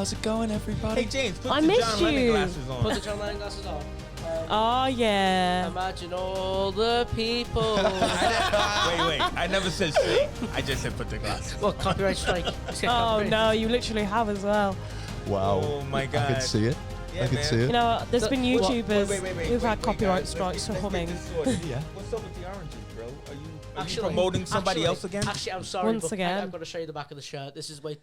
How's it going, everybody? Hey James, put I the missed John Lennon you. glasses on. Put the John Lennon glasses on. Oh yeah. Imagine all the people. wait, I never said sing. I just said put the glasses. Well, copyright strike. Oh no, you literally have as well. Wow. Oh my God. I can see it. Yeah, I can man. see it. You know, there's been Wait, YouTubers who've had wait, copyright guys. strikes for humming. Yeah. What's up with the oranges, bro? Are you Actually, promoting somebody else again? Actually, I'm sorry, Once but again. I've got to show you the back of the shirt. This is Okay.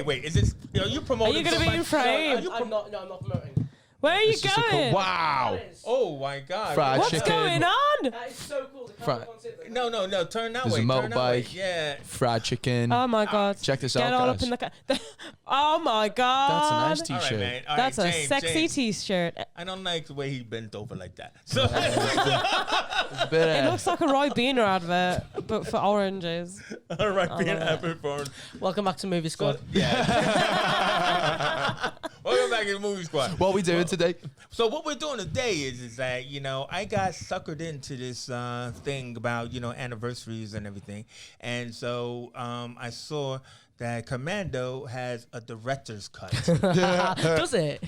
Wait. Is this? Are you promoting? Are you gonna be in frame? No, I'm not promoting. Where are you It's just a going? wow. That is- Oh my God! Fried What's chicken. going on? That is so cool. The Fri- camera can't see it. No. Turn that There's way. a Turn that way. motorbike. Yeah. Fried chicken. Oh my god. Check this Get out, all guys. up in the oh my god. That's a nice All t-shirt. right, man. All That's right, a James, sexy James. t-shirt. I don't like the way he bent over like that. So It's a bit, It looks like a Ribena advert, but for oranges. all right, being love it. happy for Welcome back to Movie Squad. yeah. Welcome back to the movie squad. what we doing today? So what we're doing today is that I got suckered into this thing about anniversaries and everything, and so I saw that Commando has a director's cut. Does it?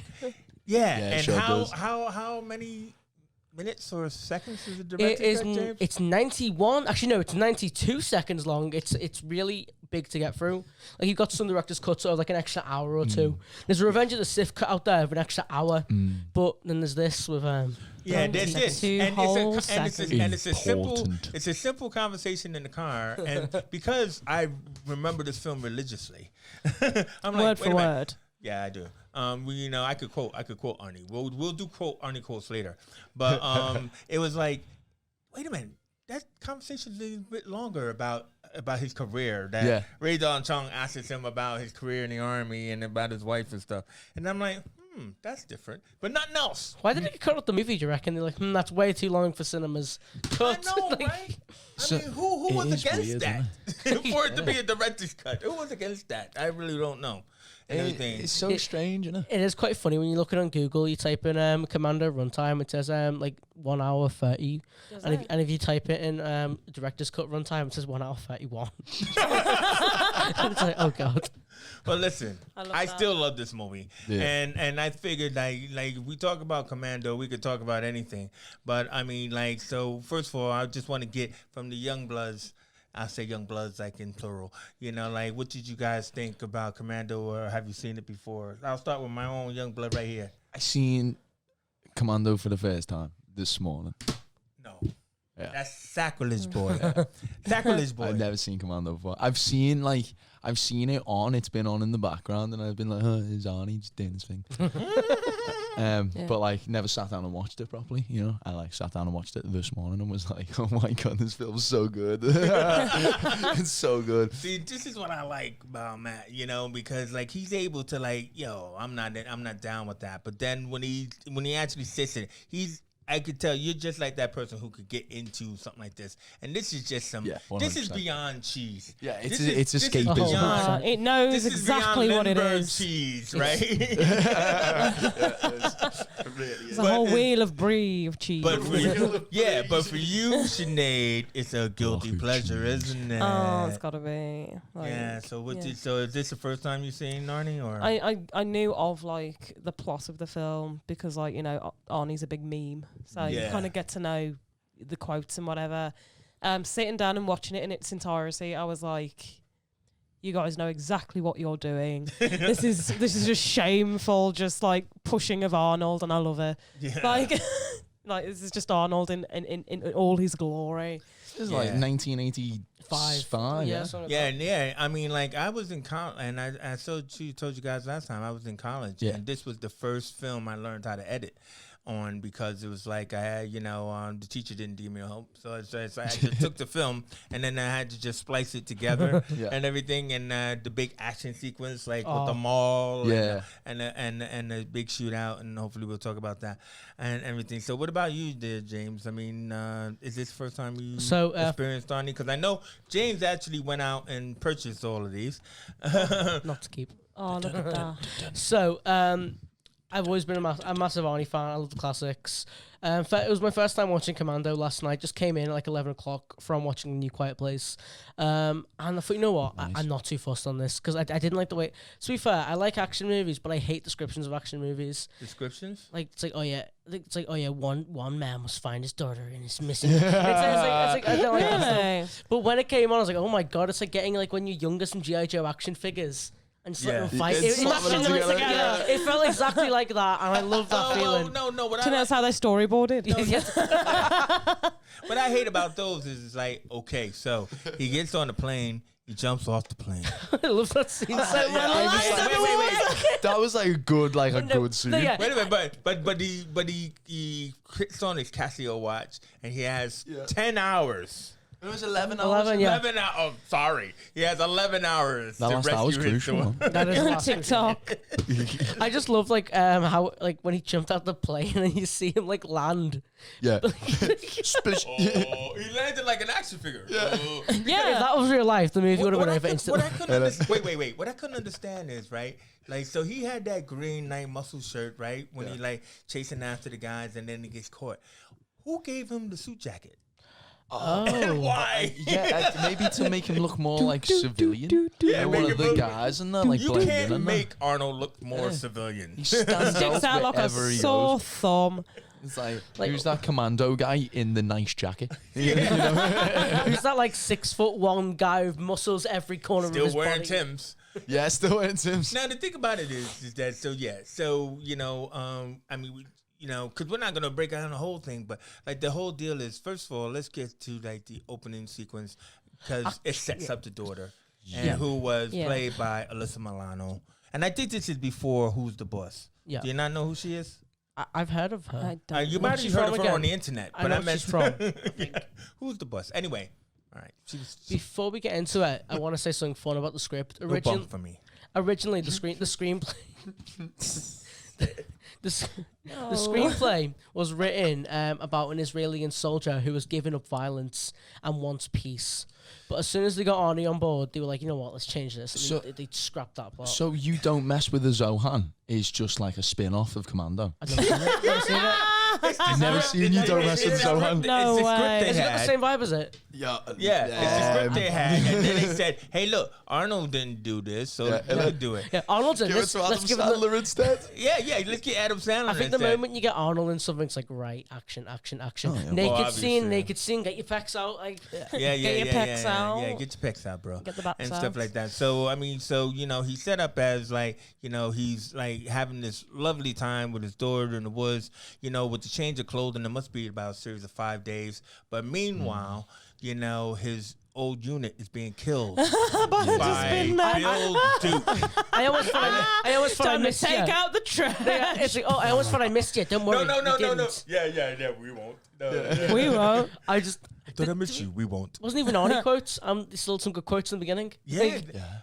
Yeah, it and sure how does. how many minutes or seconds is the It director's is. cut, James? It's 91. Actually, no, it's 92 seconds long. It's really big to get through. Like you've got some director's cuts of like an extra hour or two. There's a Revenge of the Sith cut out there of an extra hour, but then there's this with Yeah, there's this, Two and whole it's a Important. simple conversation in the car, and because I remember this film religiously, I'm like, Word for wait a minute. word. Yeah, I do. I could quote Arnie. We'll do quote Arnie quotes later, but it was like, wait a minute, that conversation is a bit longer about his career. That Ray Don Chong asks him about his career in the army and about his wife and stuff, and I'm like, that's different, but nothing else. Why did they cut out the movie? Do you reckon they're like, that's way too long for cinemas? Cut. I know, Like, right? So, I mean, who it was is against weird, that? isn't For it to be a director's cut, who was against that? I really don't know. And everything. It's so strange, isn't it? It is quite funny when you look it on Google. You type in Commando runtime. It says like 1 hour 30, and if you type it in director's cut runtime, it says 1 hour 31. It's like, oh god. But listen, I love I that. still love this movie, Yeah. and I figured like we talk about Commando, we could talk about anything. But I mean, like, so first of all, I just want to get from the young bloods. I say young bloods like in plural. Like, what did you guys think about Commando, or have you seen it before? I'll start with my own young blood right here. I seen Commando for the first time this morning. No, Yeah. that's sacrilege, boy. Sacrilege, boy. I've never seen Commando before. I've seen it on. It's been on in the background, and I've been like, "Oh, it's Arnie just doing his thing." But like, never sat down and watched it properly. I sat down and watched it this morning and was like, "Oh my god, this film's so good! It's so good." See, this is what I like about Matt, because like he's able to I'm not down with that. But then when he actually sits in it, I could tell you're just like that person who could get into something like this. And this is just Yeah, this is 100%. beyond cheese. Yeah, This it's is escapism. beyond- It knows this is exactly beyond what it Lindbergh is. cheese, right? It's a whole wheel of brie of cheese. But for you, Sinead, it's a guilty pleasure, isn't it? Oh, it's gotta be. Yeah. So so is this the first time you've seen Arnie, or I knew of like the plot of the film because Arnie's a big meme, so you Yeah. kind of get to know the quotes and whatever. Sitting down and watching it in its entirety, I was like, you guys know exactly what you're doing. This is just shameful, just like pushing of Arnold, and I love it. Yeah. Like like this is just Arnold in all his glory. This is like 1985. Yeah, Yeah. I mean, like, I was in college, and I told you guys last time, I was in college, and this was the first film I learned how to edit on, because it was like I had, the teacher didn't give me help, so I just took the film, and then I had to just splice it together and everything, and the big action sequence, like with the mall, and the big shootout, and hopefully we'll talk about that and everything. So, what about you, dear James? I mean, is this the first time you experienced Arnie? Because I know James actually went out and purchased all of these. not to keep. Oh, look at that. So, I've always been a massive Arnie fan. I love the classics. It was my first time watching Commando last night. Just came in at like 11 o'clock from watching New Quiet Place. And I thought, you know what? Nice. I'm not too fussed on this because I didn't like the way... To be fair, I like action movies, but I hate descriptions of action movies. Descriptions? Like, it's like, oh yeah, one man must find his daughter and he's missing. It's like, I don't like that stuff. Really? But when it came on, I was like, oh my God, it's like getting like when you're younger, some G.I. Joe action figures. And just let them fight. It felt exactly like that, and I love that feeling. No. That's how they storyboarded. What I hate about those is it's like, okay, so he gets on the plane, he jumps off the plane. I love that scene so much. Wait. That was like a good scene. Yeah. Wait a minute, but he clicks on his Casio watch, and he has 10 hours. It was 11 hours. 11, yeah. 11 hours. Oh, sorry. He has 11 hours That to last hour was rescue his crucial. daughter. That is TikTok. I just love like how like when he jumped out the plane and you see him like land. Yeah. Oh, he landed like an action figure. Yeah. If that was real life, the movie would have been over instantly. Wait. What I couldn't understand is, right, like, so he had that green night muscle shirt, right, when he like chasing after the guys and then he gets caught. Who gave him the suit jacket? And why? Maybe to make him look more like civilian. Yeah, one of the guys and that, like, you blend can't in. make Arnold look more civilian. He stands Sticks out like a wherever he sore goes. thumb. It's like, who's that commando guy in the nice jacket? Who's that like 6'1" guy with muscles every corner of Still his wearing body? Timbs. Yeah, still wearing Tim's. Now the thing about it is that I mean, because we're not gonna break down the whole thing, but like the whole deal is, first of all, let's get to like the opening sequence because it sets up the daughter, and who was played by Alyssa Milano, and I think this is before Who's the Boss. Yeah. Do you not know who she is? I've heard of her. I don't. You might have heard of her on the internet, I but know I meant she's from. Who's the Boss? Anyway, all right. Before we get into it, I want to say something fun about the script. No bump for me. Originally, the screenplay. The screenplay was written about an Israeli soldier who was giving up violence and wants peace. But as soon as they got Arnie on board, they were like, you know what, let's change this. And So- they scrapped that plot. So You Don't Mess with the Zohan is just like a spin-off of Commando. I've never seen it. Never seen it. I've never seen You Don't Mess with the Zohan. No way. Has it got the same vibe as it? Yeah, Yeah, it's the script they had, and then they said, "Hey, look, Arnold didn't do this, so you can do it." Yeah, Arnold's in Give it this. to Adam Let's give it. Sandler instead. Yeah, let's get Adam Sandler. I think the instead. moment you get Arnold in something, it's like, right, action. Oh, yeah. Naked Well, scene, obviously. get your pecs out. Like, Yeah, Get your pecs out. Yeah, get your pecs out, bro. Get the backs and out. stuff like that. So I mean, he's set up as like, he's like having this lovely time with his daughter in the woods. With the change of clothing, it must be about a series of 5 days. But meanwhile, his old unit is being killed by Bill Duke. I always thought I Time to missed take you. out the trash. Yeah, it's like, I always thought I missed you. Don't worry. No. you didn't. Yeah, we won't. No. We won't. I just Thought I missed you. We won't. wasn't even Arnie quotes. There's still some good quotes in the beginning. Yeah.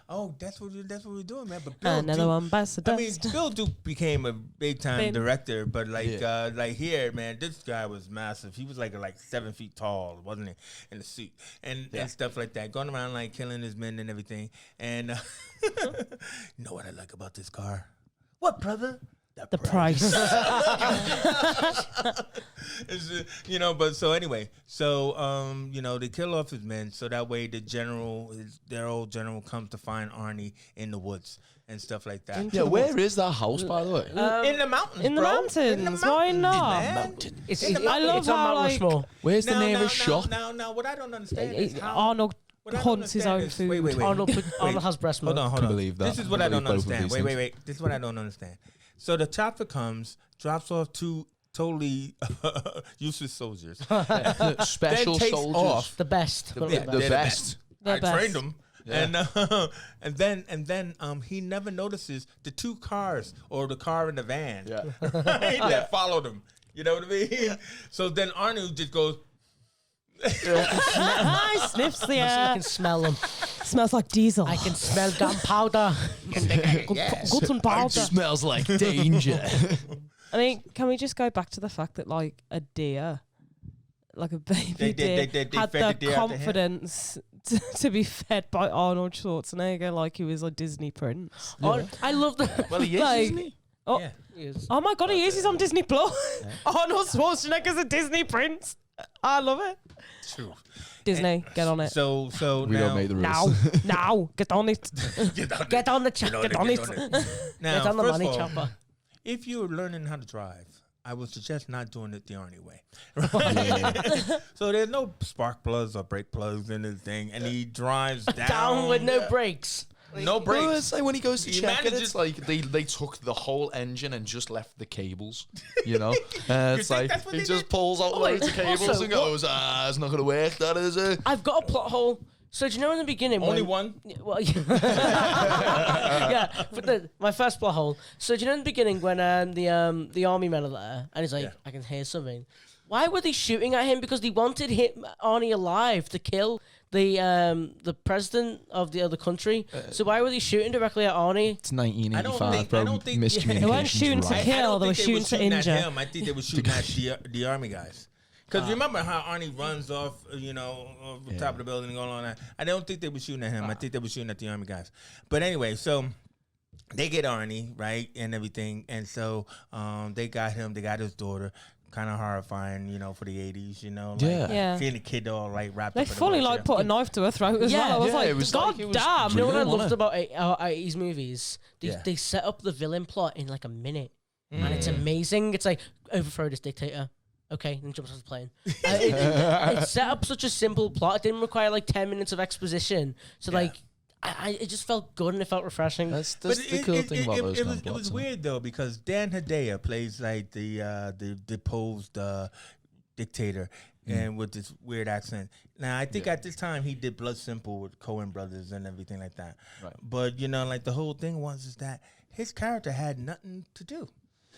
Oh, that's what we're doing, man. But Bill Another Duke, one bites the I mean, dust. Bill Duke became a big time Been- director, but like here, man, this guy was massive. He was like 7 feet tall, wasn't he? In the suit and stuff like that, going around like killing his men and everything. And you know what I like about this car? What, brother? The price. But so anyway, they kill off his men so that way their old general comes to find Arnie in the woods and stuff like that. Yeah, where is that house, by the way? In the mountains, in the bro. mountains. In the Why mountains, not? man. It's I love it's on how, Mount like- Rushmore. Where's the nearest shop? Now, what I don't understand is how Arnold what I don't hunts his own understand food. is- wait. Arnold has breast milk. Hold Can on. believe that. This is what I don't believe both of understand. these Wait. things. This is what I don't understand. So the chopper comes, drops off two totally useless soldiers. Special Then takes soldiers. off. The best. The One of the best. The I best. trained them. Yeah. And then he never notices the two cars or the car in the van Yeah. that followed him. You know what I mean? So then Arnie just goes, I sniffs the I air. can smell them. Smells like diesel. I can smell gunpowder. Guten It powder. smells like danger. I mean, can we just go back to the fact that, like, a deer, like a baby deer, had fed the the deer out the hand. confidence to be fed by Arnold Schwarzenegger like he was a Disney prince? I love the. Well, he is, Like- isn't he? Oh, Yeah. Yes. oh my God, he is. He's on Disney Plus. Arnold Schwarzenegger's a Disney prince. I love it. True. Disney, get on it. So We now, don't make the rules. Now, get on it. Get on the chat. Get on it. Now, Get on the first money of all, chopper. if you're learning how to drive, I would suggest not doing it the Arnie way. So there's no spark plugs or brake plugs in this thing, and he drives Down with no brakes. no brakes. Well, it's like when he goes to He check it, manages- it's like they took the whole engine and just left the cables, you know? It's think like that's what he they just did? pulls out loads of cables also, and goes, it's not going to work, that is it. I've got a plot hole. So do you know in the beginning Only when, one. Yeah, well, yeah, but my first plot hole. So do you know in the beginning when the army men are there and he's like, Yeah. I can hear something. Why were they shooting at him? Because they wanted Arnie alive to kill the president of the other country. So why were they shooting directly at Arnie? It's 1985, I bro. don't think- Miscommunication's They weren't shooting to right. kill. I don't They were think shooting to at injure. him. I think they were shooting at the army guys. Because remember how Arnie runs off, off the top of the building and going on that. I don't think they were shooting at him. I think they were shooting at the army guys. But anyway, so they get Arnie, right, and everything. And so they got him. They got his daughter. Kind of horrifying, for the 80s, like Yeah. seeing the kid all like wrapped They up in a fully wheelchair. like put a knife to her throat as Yeah, well. I was yeah, like, it was God like- it was damn. You know what I Real, loved innit? about 80s movies? Yeah. They set up the villain plot in like a minute. And Mm. it's amazing. It's like, overthrow this dictator. Okay, then jumps off the plane. It set up such a simple plot. It didn't require like 10 minutes of exposition. So Yeah. like, it just felt good and it felt refreshing. That's But the cool thing about those kind of it plots. was isn't it? weird though because Dan Hedaya plays like the deposed dictator and with this weird accent. Now I think at this time he did Blood Simple with Coen Brothers and everything like that. Right. But like the whole thing is that his character had nothing to do.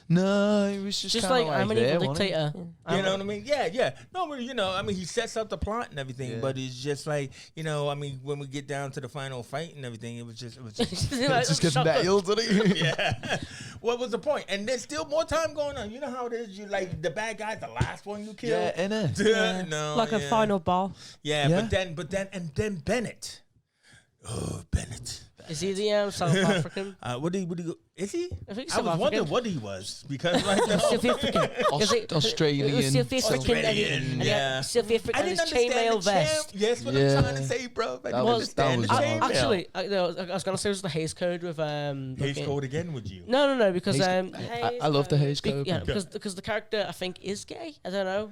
No, it was just Just kinda like, I'm an there, evil wasn't it? dictator. You know what I mean? Yeah. No, but he sets up the plot and everything, Yeah. but it's just like, when we get down to the final fight and everything, it was just It just gets nailed, didn't it? yeah. What was the point? And there's still more time going on. You know how it is? You like the bad guy's the last one you kill. Yeah, innit? Yeah. No, Like a yeah. final boss. Yeah, Yeah. but then Bennett. Oh, Bennett. Is he the South African? What did he go? Is he? I think I South was wondering African. what he was because like South African. Australian. South African. Australian, yeah. South I African didn't is understand chainmail the vest. Yes, what Yeah. I'm trying to say, bro. I didn't was- understand that the was chainmail. Actually, I was gonna say it was the Hays Code with Hays fucking- Code again with you. No, because I love the Hays Code. yeah, because the character I think is gay. I don't know.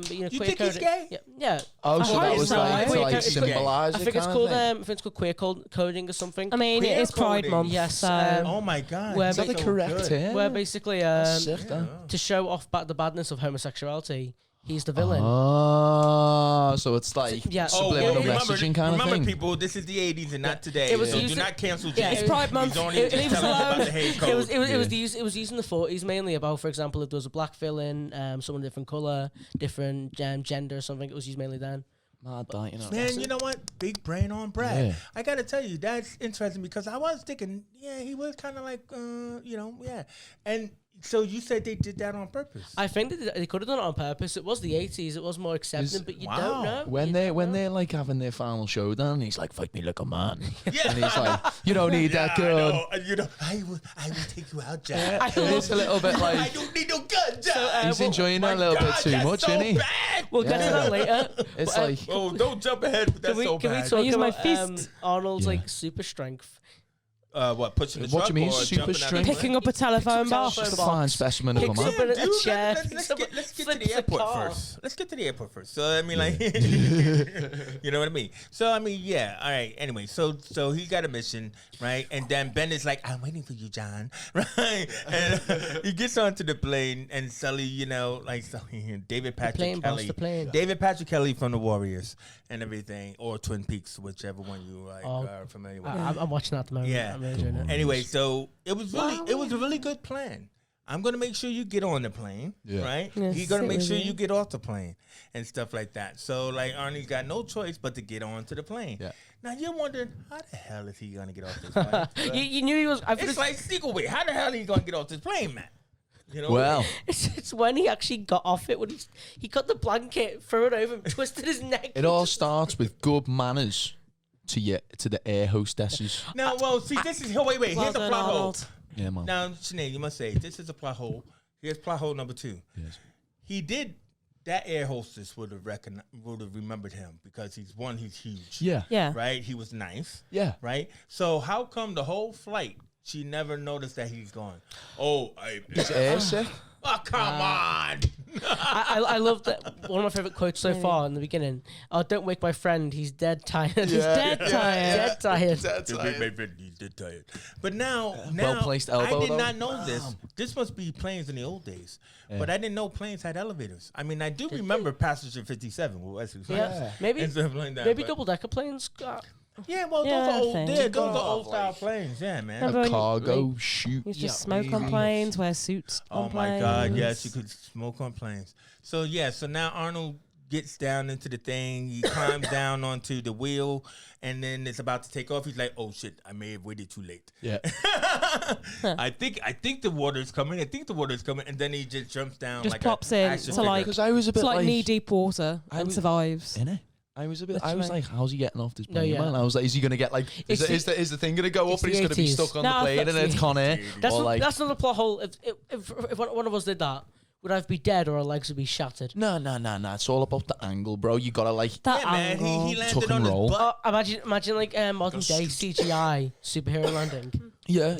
But You queer think he's code. gay? Yeah. Oh, so I that hope was so. like to Queer like code- symbolise I it think it's kind called of thing. I think it's called queer coding or something. I mean, Queer it is Pride coding. Month. Yes, So Oh my God. Where Is that the so correct good. term? where basically That's sick, that. to show off the badness of homosexuality, he's the villain. Oh, so it's like Yeah. subliminal messaging kind of remember, thing. people, this is the 80s and not today. It was so do used- not cancel yeah, James. it's Pride Month. He's only It just leaves telling us alone. about the Hays Code. It was used in the 40s mainly about, for example, if there was a black villain, someone different color, different gender or something. It was used mainly then. Mad that, you know. Man, you know what? Big brain on Brad. Yeah. I got to tell you, that's interesting because I was thinking, yeah, he was kind of like, yeah. And so you said they did that on purpose. I think they could have done it on purpose. It was the 80s. It was more accepting, but you Wow. don't know. When You they don't when know. they're like having their final showdown, he's like, "Fight me like a man," yeah. and he's like, "You don't need that I gun." know. I will take you out, Jack. It is a little bit I like don't need no gun, Jack. he's well, enjoying My that a little bit God, too that's much, so isn't he? bad. We'll get to Yeah. that later. It's But, like Oh, don't jump ahead. But that's so can we bad. talk use my about fist. Arnold's Yeah. like super strength? What, pushing the What truck do you mean, or super jumping out of the strength? plane? picking up a telephone box. just a fine specimen of a Picks man. up a Dude, chair. let's picks get up- to the flips a airport car. first. Let's get to the airport first. So I mean, like, you know what I mean. So I mean, yeah. All right. Anyway, so he got a mission, right? And then Bennett's like, "I'm waiting for you, John." Right? And he gets onto the plane, and Sully, David Patrick plane, boss, Kelly, the plane. David Patrick Kelly from the Warriors and everything, or Twin Peaks, whichever one you Oh, are familiar with. I'm watching that at the moment. Yeah. I'm really enjoying it. Anyway, so it was a really good plan. I'm gonna make sure you get on the plane, Yeah. right? Yeah, He's gonna sit make with sure you. you get off the plane and stuff like that. So like Arnie's got no choice but to get onto the plane. Yeah. Now you're wondering how the hell is he gonna get off this plane? You knew he was. It's like sequel way. How the hell are you gonna get off this plane, man? You know. Well, It's when he actually got off it. When he got the blanket, threw it over him, twisted his neck. it all starts with good manners to the air hostesses. Now, well, see, this is wait. Well Here's the done, plot hole. Arnold. Yeah, man. Now, Sinead, you must say this is a plot hole. Here's plot hole number 2. Yes. He did. That air hostess would have remembered him because he's huge. Yeah. Yeah. Right. He was nice. Yeah. Right. So how come the whole flight she never noticed that he's gone? Oh, He's airsick. oh, come on. I love that. One of my favorite quotes so far in the beginning. Oh, don't wake my friend. He's dead tired. He's Dead tired. dead tired. He's dead tired. But now Well-placed elbow, I did though. not know this. This must be planes in the old days. But I didn't know planes had elevators. I mean, I do remember Passenger 57. Well, Yeah, maybe and stuff like that, maybe but- double decker planes. Yeah, well, Yeah, those are old. I think. Yeah, those are old style planes. Yeah, man. Remember A when cargo shoot. you just smoke on planes, wear suits Oh on my planes. God! Yes, you could smoke on planes. So so now Arnold gets down into the thing. He climbs down onto the wheel, and then it's about to take off. He's like, "Oh shit! I may have waited too late." Yeah. I think the water's coming. And then he just jumps down. Just like plops a in action to like, figure. Because I was a bit it's like like knee deep water I and was- survives. innit? I was Literally. like, how's he getting off this No, plane, yeah. man? I was like, is he gonna get like, It's is the thing gonna go up it's and he's the gonna be 80s. stuck on No, the plane and that's then it's the Con Air? That's Or not, like, that's not a plot hole. If one of us did that, would either be dead or our legs would be shattered. no. It's all about the angle, bro. You gotta like, That Yeah, man. angle. He Tuck landed and on his roll. butt. Imagine like modern day CGI superhero landing. yeah.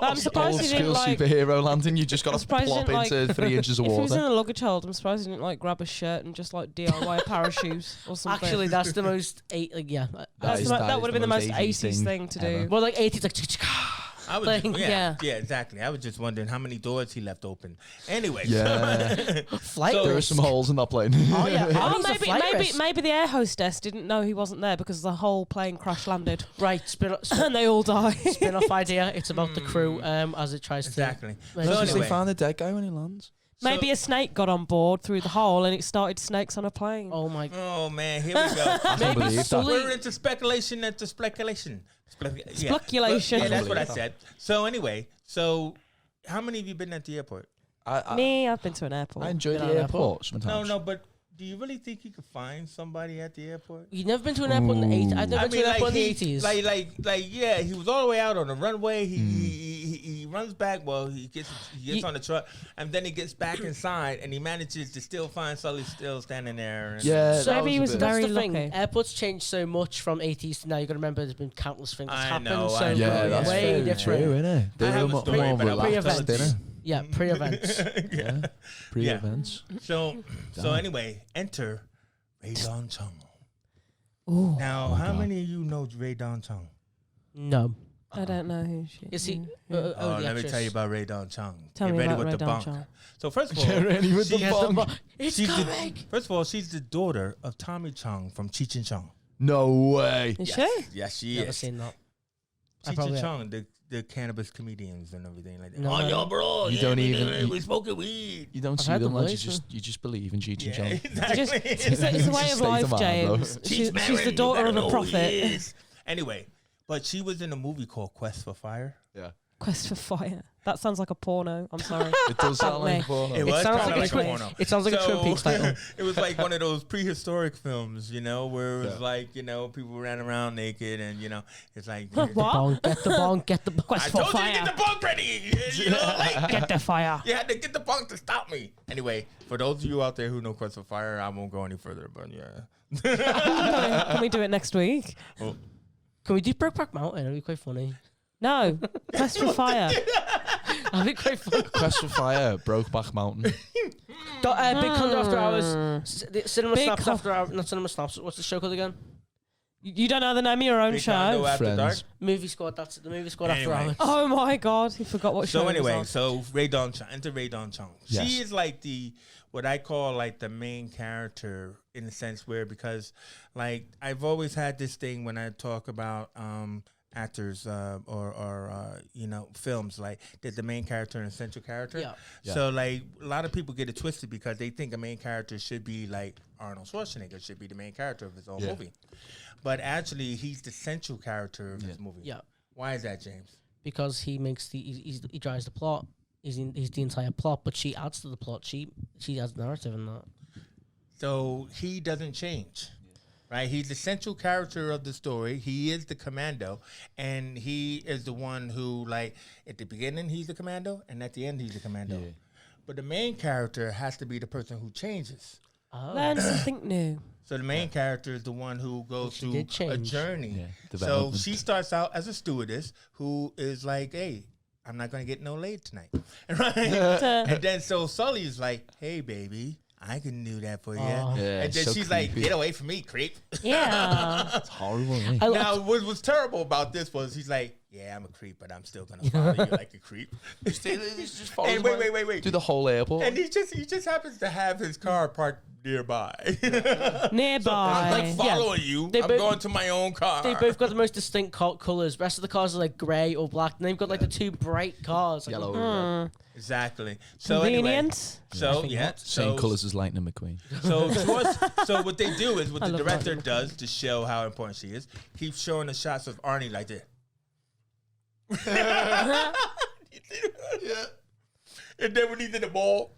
I'm surprised Old he school didn't like. superhero landing. You just gotta surprised he plop didn't, into 3 inches of If he was in water. a luggage hold, I'm surprised he didn't like grab a shirt and just like DIY a parachute or something. Actually, that's the most yeah. That's is- that that would is have been the most 80s 80s thing to ever. do. Well, like 80s, like I was, Like, yeah, yeah. exactly. I was just wondering how many doors he left open. Anyway, Yeah. flight So- There are risk. some holes in that plane. Oh yeah, Oh, Arnie's a flight risk. maybe the air hostess didn't know he wasn't there because the whole plane crash landed Right, and they all died. spin-off idea. It's about the crew as it tries exactly. to. So Because anyway, they found the dead guy when he lands. Maybe a snake got on board through the hole and it started snakes on a plane. Oh my. oh man, here we go. I can't believe that. Sully- We're into speculation. Yeah. Speculation. Yeah, that's what I Unbelievable. said. So anyway, how many of you been at the airport? Me, I've been to an airport. I enjoy Been the on an airport sometimes. No, but do you really think you could find somebody at the airport? You've never been to an airport in the 80s? I've never been to an airport in the he- 80s. yeah, he was all the way out on the runway. He runs back. Well, he gets on the truck, and then he gets back inside, and he manages to still find Sully still standing there. And Yeah, So that maybe he was a bit- That's very the thing. lucky. Airports changed so much from 80s to now. You got to remember, there's been countless things that's I happened. know, So I know. Yeah, that's way very different. true, innit? They I have were a story, more but I'll relaxed, tell it to didn't Yeah, pre-events. yeah. Pre-events. So anyway, enter Ray Don Chung. Ooh, Now, how many of you know Ray Don Chung? No. I don't know who she Is he? yeah. Oh, Oh, the let me actress. tell you about Ray Don Chung. Tell Get me ready about with Ray the Don bunk. Chung. So first of all, Get ready with the she's bunk. bu- It's she's the- coming. first of all, she's the daughter of Tommy Chung from Cheech and Chong. No way. Is she? Yes, she Never is. seen that. I Cheech probably and have. Chong, the cannabis comedians and everything like that. No, oh, no. yo, bro. You yeah, don't we even- doing it. you- we smoking weed. You don't I've see heard them, the lads. voice, You just believe in Cheech and Chong. exactly. Just, it's a way of State life, of mind, bro. James. She's She's married, the you daughter better of know a who he prophet. is. Anyway, but she was in a movie called Quest for Fire. Yeah. Quest for Fire. That sounds like a porno. I'm sorry. It does sound like a porno. It It was sounds kinda like a like Twin- porno. It sounds like a Twin Peaks title. It was like one of those prehistoric films, where it was Yeah. like, people ran around naked and, it's like... What? Bonk, get the bonk, get the bonk. I Quest for told you to Fire. get the bunk ready! Get the fire. You had to get the bunk to stop me. Anyway, for those of you out there who know Quest for Fire, I won't go any further, but yeah. Can we do it next week? Can we do Brokeback Mountain? That'd be quite funny. No. Quest for Fire. That'd be quite funny. Quest for Fire, Brokeback Mountain. Big Condo After Hours. Cinema Big Snaps Con- After Hours. Not Cinema Snaps. What's the show called again? You don't know the name of your own Big show? Condo After Friends. Dark. Movie Squad. That's it. The Movie Squad After Anyway. Hours. Oh my God. He forgot what show So it was anyway, on. so Ray Don Chung, enter Ray Don Chung. Yes. She is like what I call like the main character in the sense where, because like I've always had this thing when I talk about actors or films, like that the main character and essential character. Yeah. Yeah. So like a lot of people get it twisted because they think a main character should be like Arnold Schwarzenegger should be the main character of his own Yeah. movie, but actually he's the central character of his movie. Yeah. Why is that, James? Because he makes he drives the plot. He's the entire plot, but she adds to the plot. She has narrative in that. So he doesn't change. right? He's the central character of the story. He is the commando, and he is the one who, like, at the beginning he's the commando, and at the end he's the commando. Yeah. But the main character has to be the person who changes. Learn something new. So the main character is the one who goes through a journey. Yeah, so she starts out as a stewardess who is like, hey, I'm not going to get no laid tonight. Right? And then so Sully is like, hey, baby, I can do that for you. Yeah, and then so she's creepy. like, get away from me, creep. Yeah. It's horrible. Eh? Now, what was terrible about this was he's like, yeah, I'm a creep, but I'm still going to follow you like a creep. He's just following And wait. Do the whole airport. And he just happens to have his car parked nearby. Nearby. So I'm like following you. I'm going to my own car. They both got the most distinct colours. Rest of the cars are like grey or black. And they've got like the two bright cars. Like, Yellow. Exactly. So Convenient. Anyway, Same colours as Lightning McQueen. So what they do is what the director does to show how important she is, keeps showing the shots of Arnie like this. Yeah. And then when he's in the ball,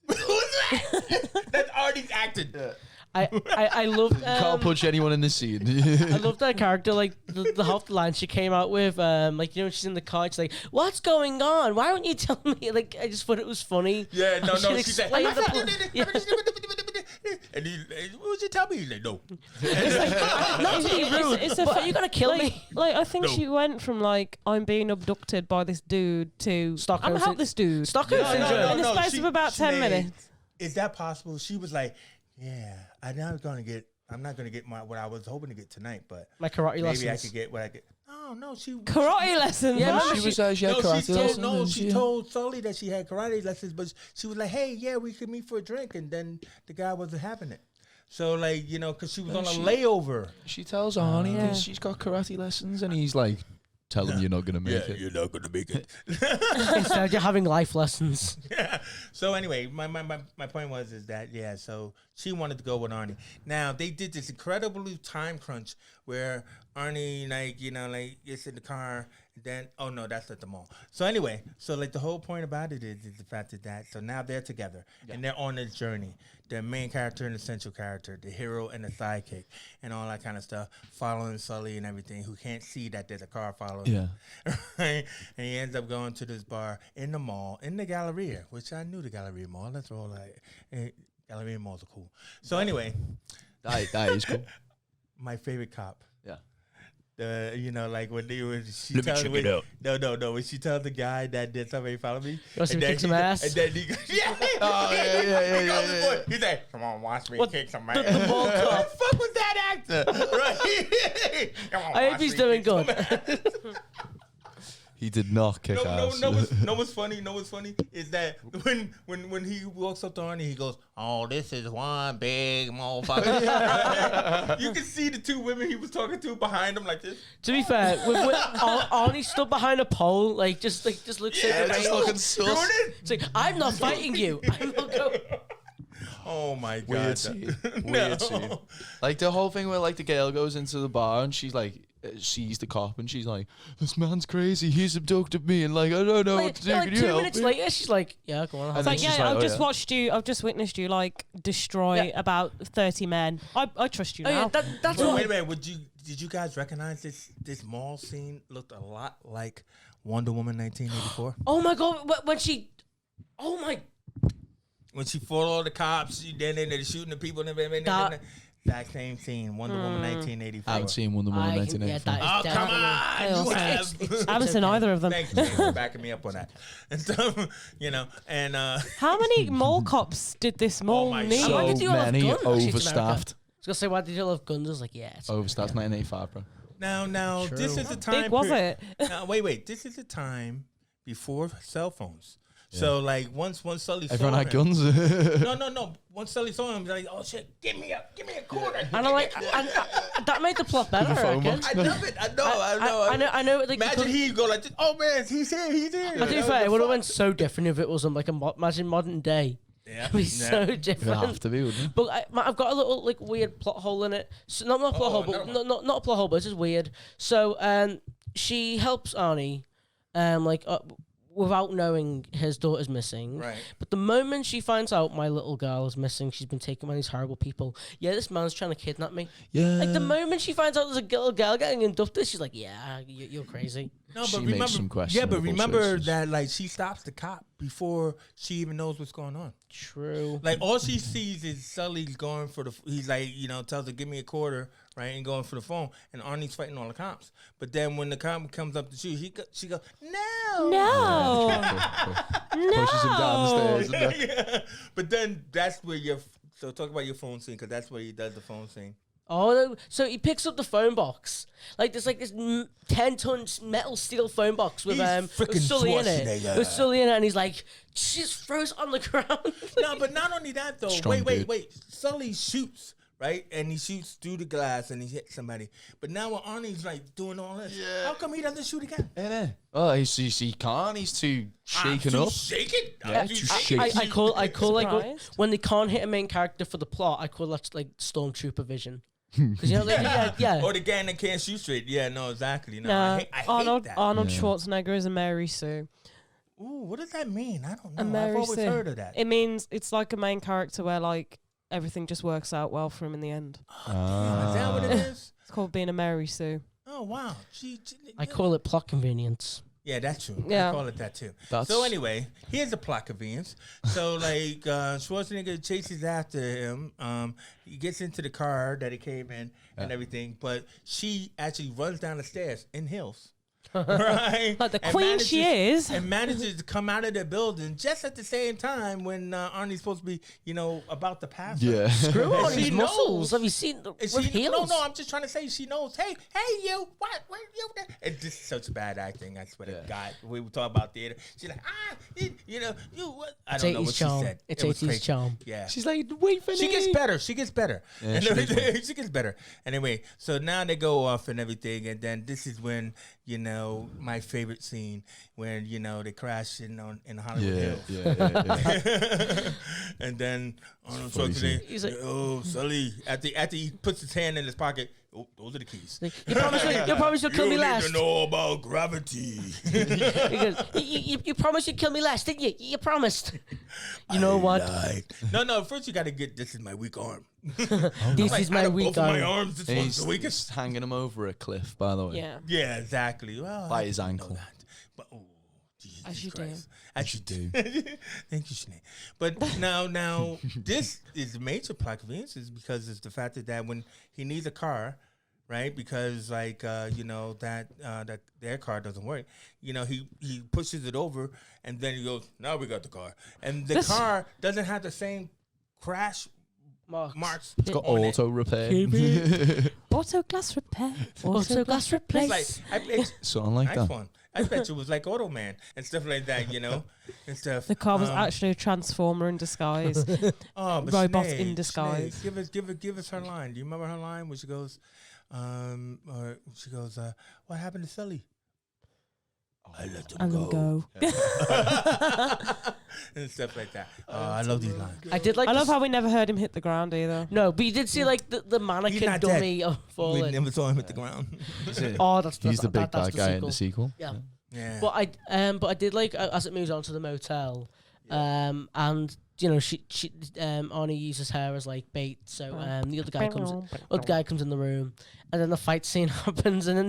that's Arnie's acting. Yeah. I loved. Can't punch anyone in the scene. I loved that character. Like the half the line she came out with. Like, you know, she's in the car. She's like, "What's going on? Why won't you tell me?" Like, I just thought it was funny. Yeah, no. She's like, yeah. and he, what would you tell me? He's like, no. Not to be rude, but are you gonna kill me? Like, I think she went from like, I'm being abducted by this dude to Stockholm I'm help this dude. Stockholm syndrome. In the space of about 10 minutes. Is that possible? She was like, yeah, I'm not gonna get what I was hoping to get tonight, but my karate lessons. Maybe I could get what I get. No, she karate lessons. Yeah, huh? she had karate lessons. She told Sully that she had karate lessons, but she was like, hey, yeah, we could meet for a drink, and then the guy wasn't having it. So, like, you know, because she was on a layover. She tells Arnie that she's got karate lessons, and he's like, tell him you're not going to make it. You're not going to make it. Instead, you're having life lessons. Yeah. So, anyway, my point was that, yeah, so she wanted to go with Arnie. Now, they did this incredible time crunch where Arnie, like, you know, like, gets in the car, then, oh, no, that's at the mall. So, anyway, so, like, the whole point about it is the fact that, so now they're together, and they're on this journey. The main character and the central character, the hero and the sidekick, and all that kind of stuff, following Sully and everything, who can't see that there's a car following him. Right? And he ends up going to this bar in the mall, in the Galleria, which I knew the Galleria Mall. That's all Galleria Malls are cool. So anyway. That is cool. My favorite cop. Yeah. You know, like when she Let me check it out. No. When she tells the guy that did somebody follow me, you want to kick some ass? And then he goes, yeah. He's like, come on, watch me kick some ass. The mall cop. What the fuck was that actor? Right? I hope he's doing good. He did not kick ass. No, what's funny is that when he walks up to Arnie, he goes, "Oh, this is one big motherfucker." You can see the two women he was talking to behind him like this. To be fair, Arnie stood behind a pole, like just looks at the just looking sus. It's like, I'm not fighting you. I'm not going. Oh my god. Weird scene. Weird scene. Like the whole thing where like the girl goes into the bar and she's like sees the cop and she's like, this man's crazy, he's abducted me and like I don't know what to do. Like Can you 2 help minutes me? later, she's like, yeah, go on. And It's then like, she's yeah, like, I've oh, just yeah. watched you. I've just witnessed you like destroy about 30 men. I trust you now. Yeah, that's Wait what. a minute. Did you guys recognize this mall scene looked a lot like Wonder Woman 1984? Oh my god, when she, oh my. When she fought all the cops, then they're shooting the people. That same scene, Wonder Woman 1984. I haven't seen Wonder Woman 1984. Oh, come on. You have. I haven't seen either of them. Thanks for backing me up on that. And so, you know, and How many mall cops did this mall my need? Why So did you all have many guns? Actually, it's overstaffed. I was gonna say, why did you all have guns? I was like, yeah. Overstaffed 1985, bro. now True. this is the How time. big was it? Now, wait. This is the time before cell phones. So like once Sully saw Everyone had him, guns. No. Once Sully saw him, he's like, "Oh shit, give me a quarter." And I like, and that made the plot better. I phone reckon. box. I love it. I know. I know. Like, Imagine he'd go like, this, "Oh man, he's here." To be fair, it would have been so different if it was like imagine modern day. Yeah, It'd be so It'd different. have to be, wouldn't it? But I've got a little like weird plot hole in it. So, not a plot hole, but not a plot hole, but it's just weird. So she helps Arnie, without knowing his daughter's missing. Right. But the moment she finds out my little girl is missing, she's been taken by these horrible people. Yeah, this man's trying to kidnap me. Yeah. Like the moment she finds out there's a little girl getting abducted, she's like, "Yeah, you're crazy." No, She but makes remember, some yeah, but questionable remember choices. that like she stops the cop before she even knows what's going on. True. Like all she sees is Sully's going for the. He's like, tells her, "Give me a quarter," right, and going for the phone. And Arnie's fighting all the cops. But then when the cop comes up to shoot, she goes, "No, No. Pushes him down the stairs. And Yeah. But then that's where so talk about your phone scene because that's where he does the phone scene. Oh, so he picks up the phone box. Like there's like this 10-ton metal steel phone box with He's frickin' Sully in it. Schwarzenegger. With Sully in it, and he's like, she just throws it on the ground. No, but not only that though. Strong Wait. dude. Sully shoots, right? And he shoots through the glass and he hits somebody. But now when Arnie's like doing all this, how come he doesn't shoot again? Innit? Oh, he can't. He's too shaken up. Shaken? Yeah, too shaken. I call like Surprised? when they can't hit a main character for the plot, I call that like stormtrooper vision. Because yeah. Or the gang that can't shoot straight. Yeah, no, exactly. No, Nah, I hate Arnold that. Schwarzenegger is a Mary Sue. Ooh, what does that mean? I don't A know. I've Mary always Sue. heard of that. It means it's like a main character where like everything just works out well for him in the end. Is that what it is? It's called being a Mary Sue. Oh, wow. I call it plot convenience. Yeah, that's true. Yeah. I call it that too. That's- So anyway, here's the plot convenience. So like Schwarzenegger chases after him. He gets into the car that he came in and everything, but she actually runs down the stairs in heels. Right? Like the And queen she is. And manages to come out of the building just at the same time when Arnie's supposed to be, about to pass her. Yeah. Screw And on she his muscles. knows. Have you seen the And with she, heels? no, I'm just trying to say she knows. Hey, you, what you? It's just such bad acting. I swear to God. We were talking about theater. She's like, you what? I It's don't know 80s what charm. she said. It's It was 80s crazy. charm. Yeah. She's like, wait for me. She gets better. She gets better. Yeah, And she does everything- she gets better. Anyway, so now they go off and everything, and then this is when my favorite scene when they crash in Hollywood Yeah, Hills. yeah. And then Arnold funny Schwarzenegger, He's like- "Oh, Sully!" After he puts his hand in his pocket, oh, those are the keys. You promise you'll kill me You last. need to know about gravity. He goes, you promised you'd kill me last, didn't you? You promised. You know what? Lied. No. First, you got to get. This is my weak arm. This is my out of weak both of my arm. arms. This And one's he's the weakest. just hanging him over a cliff, by the way. Yeah. Yeah, exactly. Well, By I his didn't know ankle. that. But Jesus As you do. Christ. As you do. Thank you, Sinead. But now, this is a major plot convenience is because it's the fact that when he needs a car, right? Because that their car doesn't work. He pushes it over and then he goes, "Now we got the car," and the car doesn't have the same crash marks. It's got on it. auto repair. Auto glass repair. Auto glass It's replace. like Something like nice that. one. I bet you it was like Auto Man and stuff like that, and stuff. The car was actually a transformer in disguise. but robot Sinead, in disguise. Sinead, give us her line. Do you remember her line where she goes, what happened to Sully? I let him And then go. and stuff like that. I love these lines. I did like. I love this- how we never heard him hit the ground either. No, but you did see like the mannequin not dummy We falling. never saw him hit the ground. Oh, that's He's the big that's bad guy in the sequel. Yeah. Yeah. But I did like as it moves on to the motel, and she Arnie uses her as like bait. So the other guy comes in the room, and then the fight scene happens, and then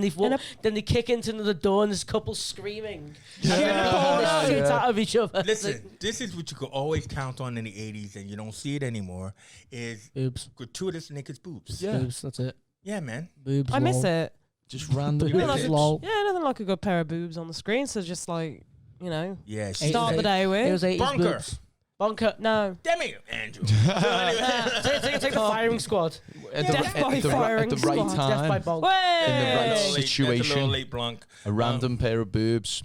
then they kick into the door, and this couple screaming, shooting the shit out of each other. Listen, this is what you could always count on in the 80s, and you don't see it anymore, is Boobs, gratuitous naked boobs. Yeah. boobs. That's it. Yeah, man. Boobs. I miss lol. it. Just random. I like bits. lol. Yeah, nothing like a good pair of boobs on the screen. So just like, Yeah. start the day It with. was 80s Bunker. boobs. Bunker. No. Damn it, Andrew. Take the firing squad. At Death by at firing the right squad. Death by time, bonk. in the right Way! situation. That's a little late, Blanc. a random pair of boobs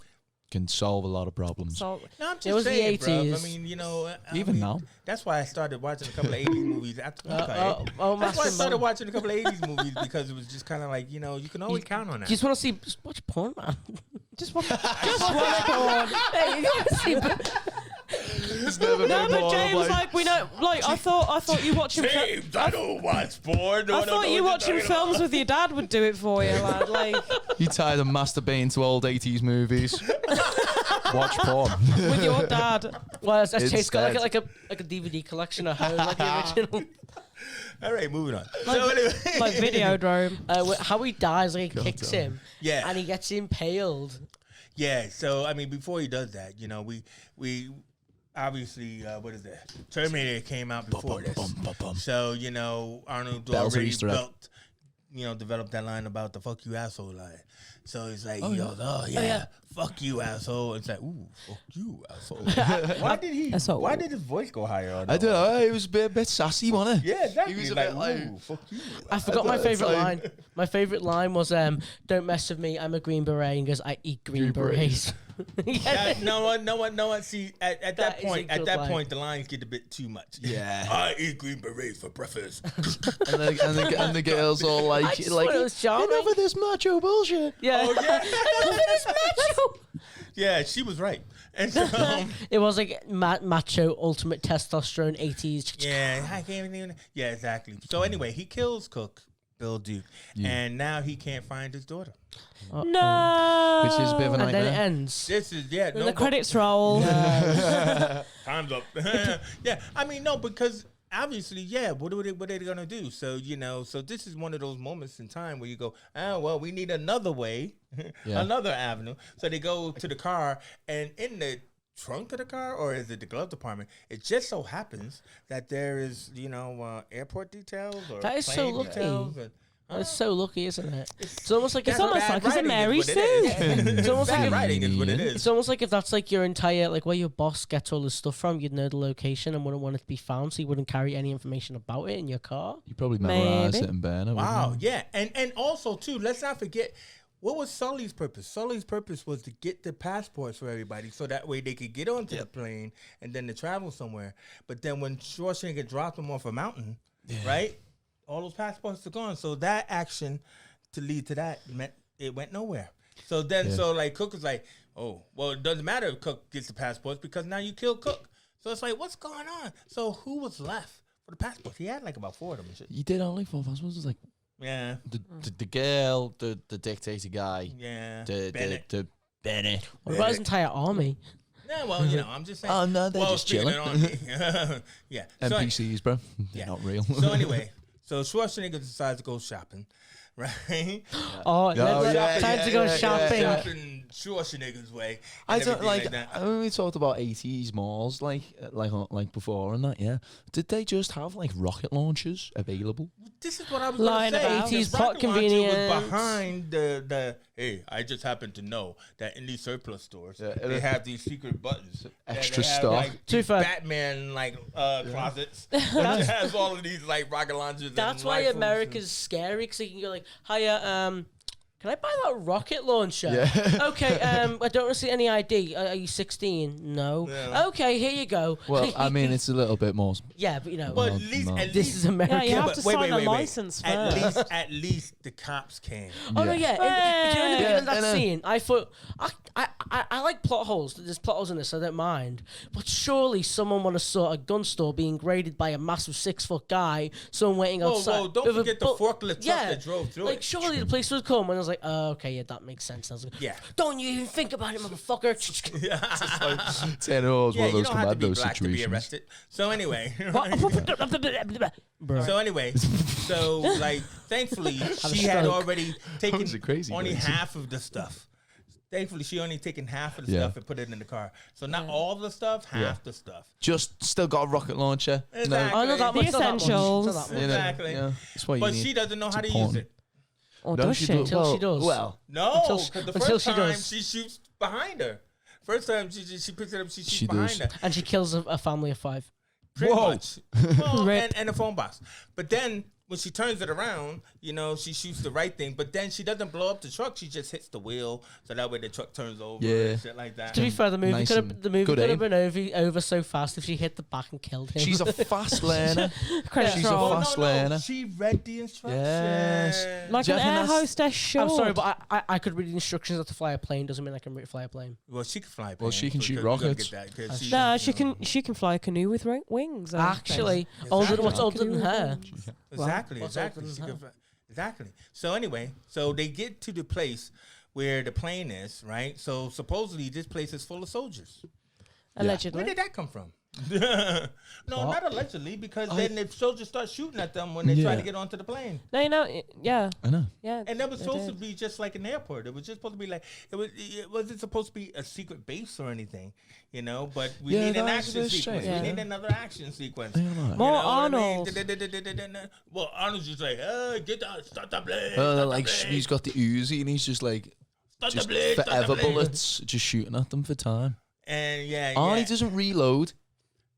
can solve a lot of problems. So, No, I'm just It was the saying, bruv. 80s. I mean, Even now. That's why I started watching a couple of 80s movies after Oh, that's why I Master started Man. watching a couple of 80s movies because it was just kind of like, you can always count on You that. just want to see, just watch porn, man. just one porn. Hey, you want to see? It's never No, been but more James, like- like we know, like I thought you watching. James, I don't watch porn. I thought you watching films with your dad would do it for you, lad. Like, You tired of masturbating to old 80s movies? Watch porn. With your dad. Well, it's Chase got Instead. like a DVD collection at home, like the original. All right, moving on. So anyway, Like Videodrome. How he dies, like he kicks him, yeah, and he gets impaled. yeah. So I mean, before he does that, you know, we obviously what is that? Terminator came out before this. So you know, Arnold Bells are already Easter egg. developed that line about the "fuck you asshole" line. So he's like, fuck you asshole. It's like, ooh, fuck you asshole. Why did his voice go higher? On I don't know. He was a bit sassy, wasn't he? Yeah, exactly. He was a like, bit like, ooh, fuck you. I forgot my favorite line. My favorite line was, "Don't mess with me. I'm a Green Beret." And he goes, "I eat Green Berets." No one. See, at that That is a point, good line. the lines get a bit too much. Yeah. I eat Green Berets for breakfast. and the girls all I like, just thought it was charming. enough of this macho bullshit. Yeah. Oh yeah, Enough of this macho. yeah. She was right. And so, It was like macho, ultimate testosterone, 80s. yeah, I can't even. Yeah, exactly. So anyway, he kills Cook, Bill Duke, and now he can't find his daughter. No. Which is a bit of a And then it nightmare. ends. This is And the credits roll. Time's up. Yeah, I mean no, because obviously, yeah. What are they gonna do? So you know, so this is one of those moments in time where you go, oh well, we need another way, another avenue. So they go to the car, and in the trunk of the car, or is it the glove department? It just so happens that there is, airport details or That is so plane lucky. details. And, It's so lucky, isn't it? It's almost like It's almost like it's a Mary Sue. It's almost like bad if, writing is what it is. it's almost like if that's like your entire like where your boss gets all his stuff from, you'd know the location and wouldn't want it to be found, so you wouldn't carry any information about it in your car. You probably memorise Maybe. it and burn it. Wow, wouldn't you? yeah, and also too, let's not forget. What was Sully's purpose? Sully's purpose was to get the passports for everybody, so that way they could get onto the plane and then to travel somewhere. But then when Schwarzenegger dropped them off a mountain, right, all those passports are gone. So that action to lead to that meant it went nowhere. So then, so like Cook was like, oh, well, it doesn't matter if Cook gets the passports because now you killed Cook. So it's like, what's going on? So who was left for the passports? He had like about 4 of them and shit. You did only 4 passports. It was like Yeah, the girl, the dictator guy, yeah. Bennett. What about his entire army? Yeah, well, I'm just saying. Oh no, they're just speaking chilling. of Arnie, yeah. NPCs, bro. They're Yeah. not real. So anyway, so Schwarzenegger decides to go shopping, right? Oh, time to go shopping. Shopping Schwarzenegger's way. I and don't everything like. that. I mean, we talked about 80s malls, like before and that. Yeah, did they just have like rocket launchers available? This is what I was Lying going to say. about. The 80s plot rocket launcher convenience. was behind the. Hey, I just happen to know that in these surplus stores, Yeah, they have these secret buttons. that Extra they have, stock. Like, Too these far. Batman closets. Which has all of these like rocket launchers. That's and why rifles America's scary, because you can go like, hiya, can I buy that rocket launcher? Yeah. Okay, I don't see any ID. Are you 16? No. Yeah. Okay, here you go. Well, I mean, it's a little bit more. yeah, but you know, But No, at least, no. this is America. Yeah, you have but to sign a license first. At least the cops came. Oh no, yeah. And, you know, in the beginning of that and, scene, I thought I like plot holes. There's plot holes in this, I don't mind. But surely someone would have saw a gun store being raided by a massive 6-foot guy, someone waiting outside. Whoa, don't with a forget the forklift truck that drove through like it. surely the police would come, and I was like, oh, okay, yeah, that makes sense. I was like, Yeah. don't you even think about it, motherfucker. It's one of Yeah, you those don't have to be Commando black to be situations. arrested. So anyway, Bro. so anyway, so like, thankfully, she had stroke. already taken was a crazy only crazy. half of the stuff. Thankfully, she only taken half of the Yeah. stuff and put it in the car. So not all the stuff, half the stuff. Just still got a rocket launcher. Exactly. I know that The much. not that much, essentials. not that much. You know, Exactly. yeah, that's what you But need. she doesn't know how to use important. it. Or No, does she? Until well, she does. Well, No, Until because the until first she time does. she shoots behind her. First time she picks it up, she shoots She behind does. her. And she kills a family of 5. Pretty Whoa. much. Well, Rip. and a phone box. But then when she turns it around, she shoots the right thing. But then she doesn't blow up the truck. She just hits the wheel. So that way the truck turns over Yeah. and shit like that. To be fair, the movie Nice could and have good aim. been over so fast if she hit the back and killed him. she's a fast learner. Credits She's a roll. fast learner. She read the instructions. Yes. Like Do an you reckon air that's- hostess should. I'm sorry, but I could read the instructions how to fly a plane. Doesn't mean I can fly a plane. Well, she can fly. Well, she can shoot we gotta rockets. get that, 'cause she, No, you know. she can fly a canoe with wings. Actually, Exactly. what's older than her? Exactly, What's exactly. older than She her? can fly- Exactly. So anyway, so they get to the place where the plane is, right? So supposedly this place is full of soldiers. Allegedly. Where did that come from? No, not allegedly, because then the soldiers start shooting at them when they try to get onto the plane. No, you know, yeah. I know. Yeah. And that was supposed to be just like an airport. It was just supposed to be like, it wasn't supposed to be a secret base or anything, you know, but we need an action sequence. Yeah. We need another action sequence. More Arnold. Well, Arnold's just like, get down, start the blade. Like he's got the Uzi and he's just like, just start the forever blade. bullets, just shooting at them for time. And Arnie doesn't reload.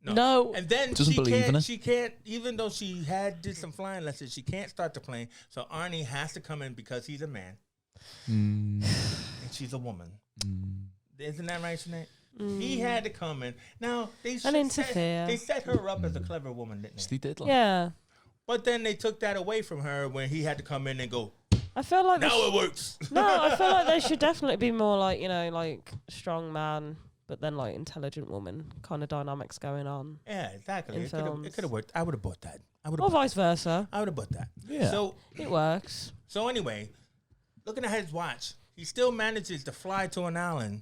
No. And then Doesn't believe in it. she can't, even though she did some flying lessons, she can't start the plane. So Arnie has to come in because he's a man. And she's a woman. Isn't that right, Sinead? He had to come in. Now, they set her up as a clever woman, didn't they? They did. Yeah. But then they took that away from her when he had to come in and go, I feel like now it works. No, I feel like they should definitely be more like, you know, like strong man, but then like intelligent woman kind of dynamics going on. Yeah, exactly. In It films. could have worked. I would have bought that. Or vice versa. I would have bought that. Yeah. So It works. anyway, looking at his watch, he still manages to fly to an island.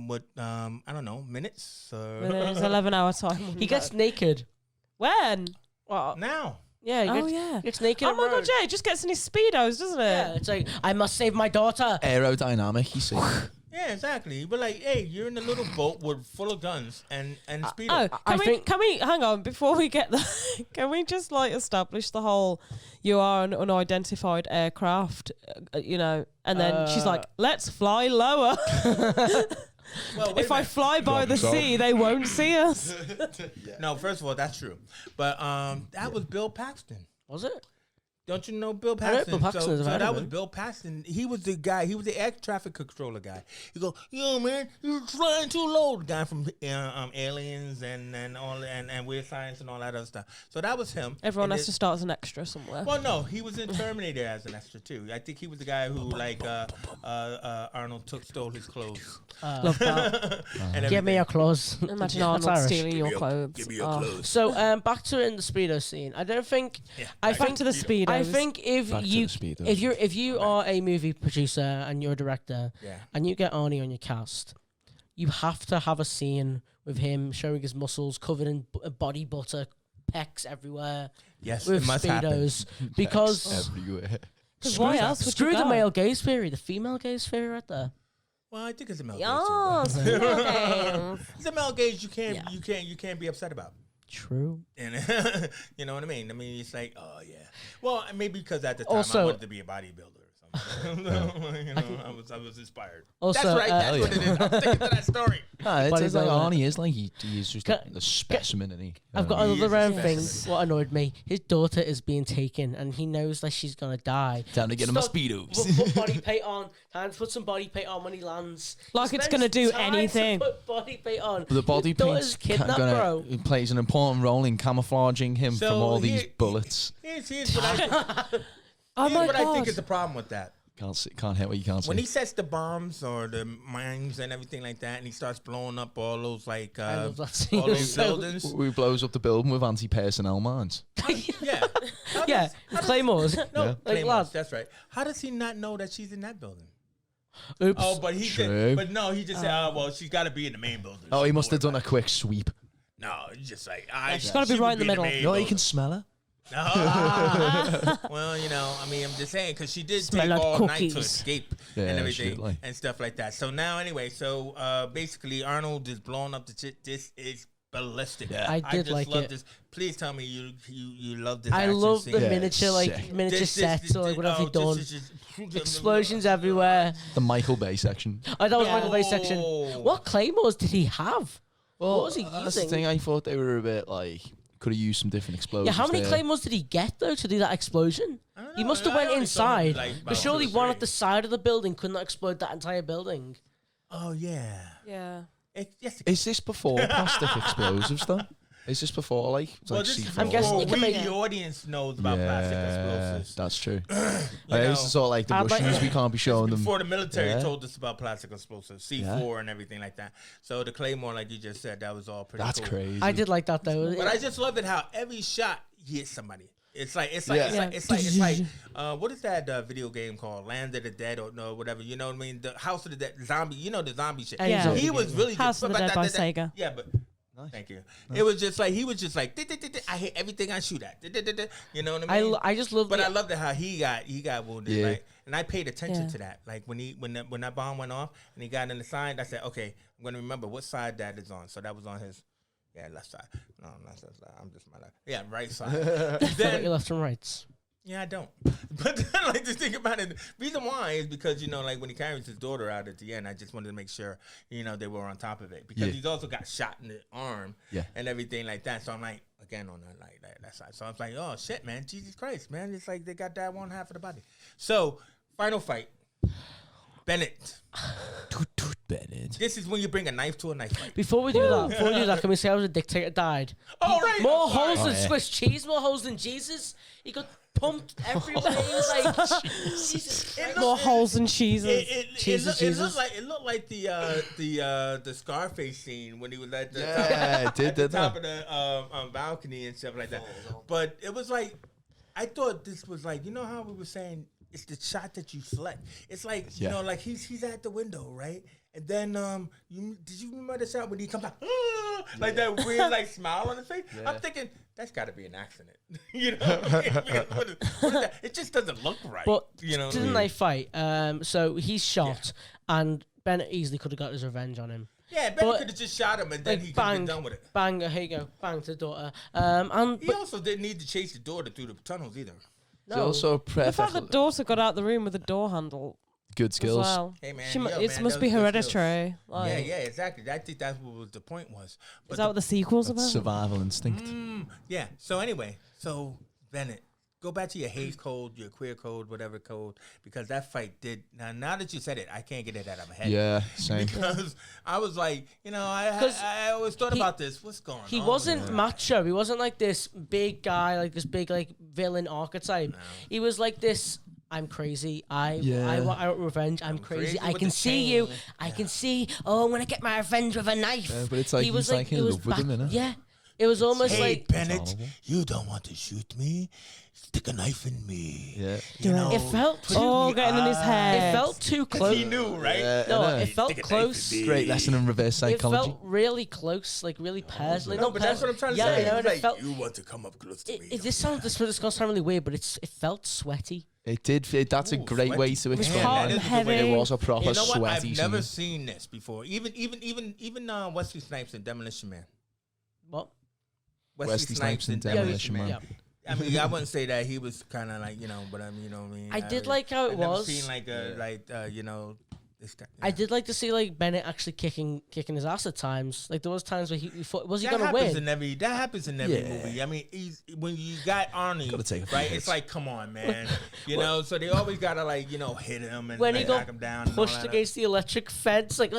With I don't know, minutes or It's 11-hour time. He gets naked. When? Well, now. Yeah, he oh gets, yeah. gets naked. Oh on my god, road. yeah, it just gets in his speedos, doesn't it? Yeah, it's like, I must save my daughter. Aerodynamic, you see. Yeah, exactly. But like, hey, you're in a little boat with full of guns and speed. Oh, I think- can we hang on before we get there? Can we just like establish the whole you are an unidentified aircraft, you know? And then she's like, "Let's fly lower. Well, wait If a I minute. fly by the sea, they won't see us." No, first of all, that's true. But that was Bill Paxton. Was it? Don't you know Bill I know Paxton? Bill Paxton so is so right that of was him. Bill Paxton. He was the guy. He was the air traffic controller guy. He go, yo man, you're flying too low. The guy from Aliens and all and Weird Science and all that other stuff. So that was him. Everyone And has to start as an extra somewhere. Well, no, he was in Terminator as an extra too. I think he was the guy who Arnold stole his clothes. Love that. And Give me your clothes. Imagine That's Arnold Irish. stealing your Give clothes. me your Oh. clothes. So back to in the speedo scene. I don't think. I Back think to the speedos. I think if Back to you the Speedos. if you are a movie producer and you're a director Yeah. and you get Arnie on your cast, you have to have a scene with him showing his muscles covered in body butter, pecs everywhere, Yes, with it must happen. speedos because Everywhere. Because why else would screw you the go? male gaze theory, the female gaze theory right there. Well, I think it's a male Yes, gaze too. female gaze. It's a male gaze you can't Yeah. you can't be upset about. True. And you know what I mean? I mean, it's like, oh yeah. Well, maybe because at the time I Also- wanted to be a bodybuilder or something. You know, I was inspired. Also, That's right. That's hell what it is. I'm sticking to that story. It's like Bodybuilder. Arnie is like he's just Ca- a specimen, isn't he? I've got He is another a thing. specimen. What annoyed me, his daughter is being taken, and he knows that she's gonna die. Time to get him a Stop- speedos. Put body paint on. Time to put some body paint on when he lands. Like He it's spends gonna do time to anything. Put body paint on. The body His daughter's paint's kidnapped, bro. it plays an important role in camouflaging him So from all these here- bullets. Here's what I Oh my I think god. is the problem with that. Can't hit what you can't see. When he sets the bombs or the mines and everything like that, and he starts blowing up all those like I love that scene. all those So- buildings. Who blows up the building with anti-personnel mines? Yeah. How Yeah, does- with claymores. No, Yeah. Like, Claymores, lads. that's right. How does he not know that she's in that building? Oops. Oh, but he True. did. But no, he just said, "Oh, well, she's got to be in the main building." Oh, he must have Don't done a quick sweep. worry about it. No, he's just like, she's gotta be right in the middle. No, you can smell her. No. Well, you know, I mean, I'm just saying because she did Smell take like all night to cookies. escape Yeah, and she everything did, like. and stuff like that. So now, anyway, so basically, Arnold is blowing up the shit. This is ballistic. Yeah. I did just like love it. This. Please tell me you love this. I action love scene. the Yeah, miniature, like sick. miniature This- sets or like whatever you've done. this is just- Explosions everywhere. The Michael Bay section. I that was Yeah. Michael Bay section. Oh. What claymores did he have? What was he That's the using? thing. I thought they were a bit like could have used some different explosions. Yeah, how many there. claymores did he get though to do that explosion? I don't He know. must have I went only saw him, inside, like, but about surely 2 or one 3. at the side of the building could not explode that entire building. Oh yeah. Yeah. Yes. Is this before plastic explosives though? Is this before like? Well, like this is C4? I'm guessing before you can we, make- the audience, knows about plastic explosives. That's true. You This know, is sort of like the I'd like- Russians. We can't be showing them. before the military Yeah. told us about plastic explosives, C4 and everything like that. So the Claymore, like you just said, that was all pretty That's cool. crazy. I did like that though. But I just love it how every shot he hits somebody. what is that video game called? Land of the Dead or no, whatever. You know what I mean? The House of the Dead, zombie. You know the zombie shit. Yeah. He was really House of the Dead by Sega. Yeah, but. Nice. Thank you. Nice. It was just like he was just like I hit everything I shoot at. You know what I mean? I just love. But I loved how he got wounded. Yeah. Right? And I paid attention to that. Like when that bomb went off and he got in the side, I said, okay, I'm gonna remember what side that is on. So that was on his left side. No, not left side. I'm just my left. Yeah, right side. Then your left and rights. Yeah, I don't. But then, like, just think about it. Reason why is because, you know, like, when he carries his daughter out at the end, I just wanted to make sure, you know, they were on top of it. Because he's also got shot in the arm and everything like that. So I'm like, again, on that side. So I was like, oh, shit, man. Jesus Christ, man. It's like they got that one half of the body. So, final fight. Bennett. Bennett. This is when you bring a knife to a knife fight. Before we do that, can we say how the dictator died? Oh, right. More holes than Swiss cheese, more holes than Jesus. He got pumped everywhere. He was like, Jesus Christ. More holes than cheeses. It looked like the Scarface scene when he was at the top of the balcony and stuff like that. But it was like, I thought this was like, you know how we were saying it's the shot that you select. It's like, you know, like he's at the window, right? And then did you remember the shot when he comes out like that weird like smile on his face? Yeah. I'm thinking that's got to be an accident. You know, what is that? It just doesn't look right. But you know, didn't they fight? So he's shot, and Bennett easily could have got his revenge on him. Yeah, Bennett could have just shot him, and then he could have been done with it. Bang, here you go, bang to the daughter. He also didn't need to chase the daughter through the tunnels either. No. Also the fact the daughter got out the room with a door handle. Good skills. Well. Hey man, it must be hereditary. Like, yeah, exactly. I think that's what the point was. But is that what the sequel's about? Survival instinct. Yeah. So anyway, Bennett, go back to your Hayes code, your queer code, whatever code, because that fight did. Now that you said it, I can't get it out of my head. Yeah, same. Because I was like, you know, I always thought about this. What's going on? He wasn't macho. He wasn't like this big guy, like this big like villain archetype. No. He was like this. I'm crazy. I want revenge. I'm crazy. I can see you. I can see. Oh, I'm gonna get my revenge with a knife. But it's like he's like in love with him, innit? Yeah. It was almost like Bennett. You don't want to shoot me. Stick a knife in me. Yeah. You know, it felt getting in his head. It felt too close. He knew, right? It felt close. Great lesson in reverse psychology. It felt really close, like really personal. No, but that's what I'm trying to say. Yeah, like, felt, you want to come up close to me. This gonna sound really weird, but it felt sweaty. It did. That's a great way to explain it. Heavy. It was a proper sweaty. I've never seen this before. Even Wesley Snipes in Demolition Man. What? Wesley Snipes in Demolition Man. Yeah. I mean, I wouldn't say that he was kind of like, you know, but I mean, you know what I mean. I did like how it was. I've never seen you know. This guy, I did like to see like Bennett actually kicking his ass at times. Like there was times where he thought, was he gonna win? That happens in every movie. I mean, when you got Arnie, right? It's like, come on, man. You know, so they always gotta like, you know, hit him and when he got knock him down. Pushed against the electric fence, like.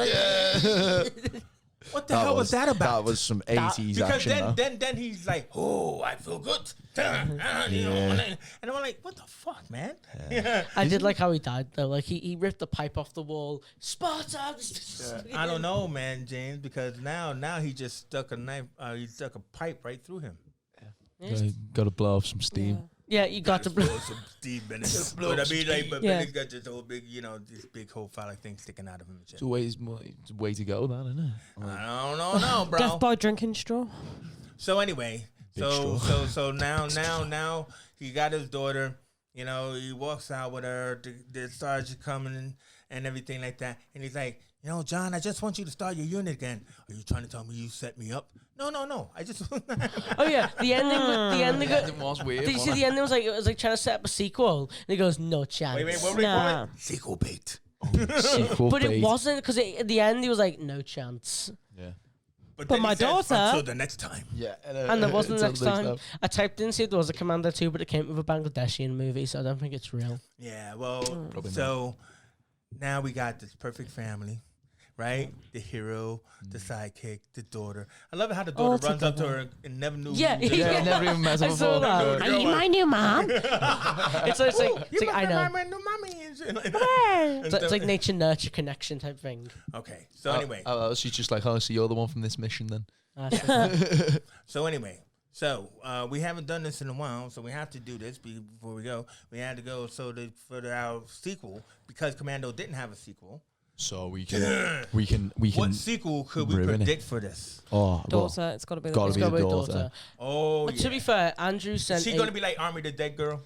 What the hell was that about? That was some 80s action. Because then he's like, oh, I feel good. You know, and I'm like, what the fuck, man? Yeah. I did like how he died though. Like he ripped the pipe off the wall. Sparta. I don't know, man, James, because now he just stuck a knife. He stuck a pipe right through him. Got to blow off some steam. Yeah, you got to blow some steam, Bennett. But I mean, like, Bennett's got this whole big, you know, this big whole phallic thing sticking out of him. It's a way to go, that, isn't it? I don't know, bro. Death by drinking straw. So anyway, so now he got his daughter. You know, he walks out with her. The sergeant coming and everything like that, and he's like, you know, John, I just want you to start your unit again. Are you trying to tell me you set me up? No. I just. Oh yeah, the ending was weird. Did you see the ending? Was like trying to set up a sequel, and he goes, "No chance." Wait, what were you calling it? Sequel bait. But it wasn't, because at the end he was like, "No chance." Yeah. But my daughter. Until the next time. Yeah. And there wasn't the next time. I typed in, see if there was a Commando 2, but it came with a Bangladeshi movie, so I don't think it's real. Yeah. Well, so now we got this perfect family. Right? The hero, the sidekick, the daughter. I love how the daughter runs up to her and never knew. Yeah, never even met her before. Are you my new mom? It's like I know. My new mommy. It's like nature nurture connection type thing. Okay, so anyway. She's just like, oh, so you're the one from this mission then? So anyway, So we haven't done this in a while, so we have to do this before we go. We had to go for our sequel because Commando didn't have a sequel. So we can. What sequel could we predict for this? Oh, Daughter. It's got to be the gotta daughter. be the daughter. Oh, But yeah. to be fair, Andrew sent. Is she gonna be like Army the Dead Girl?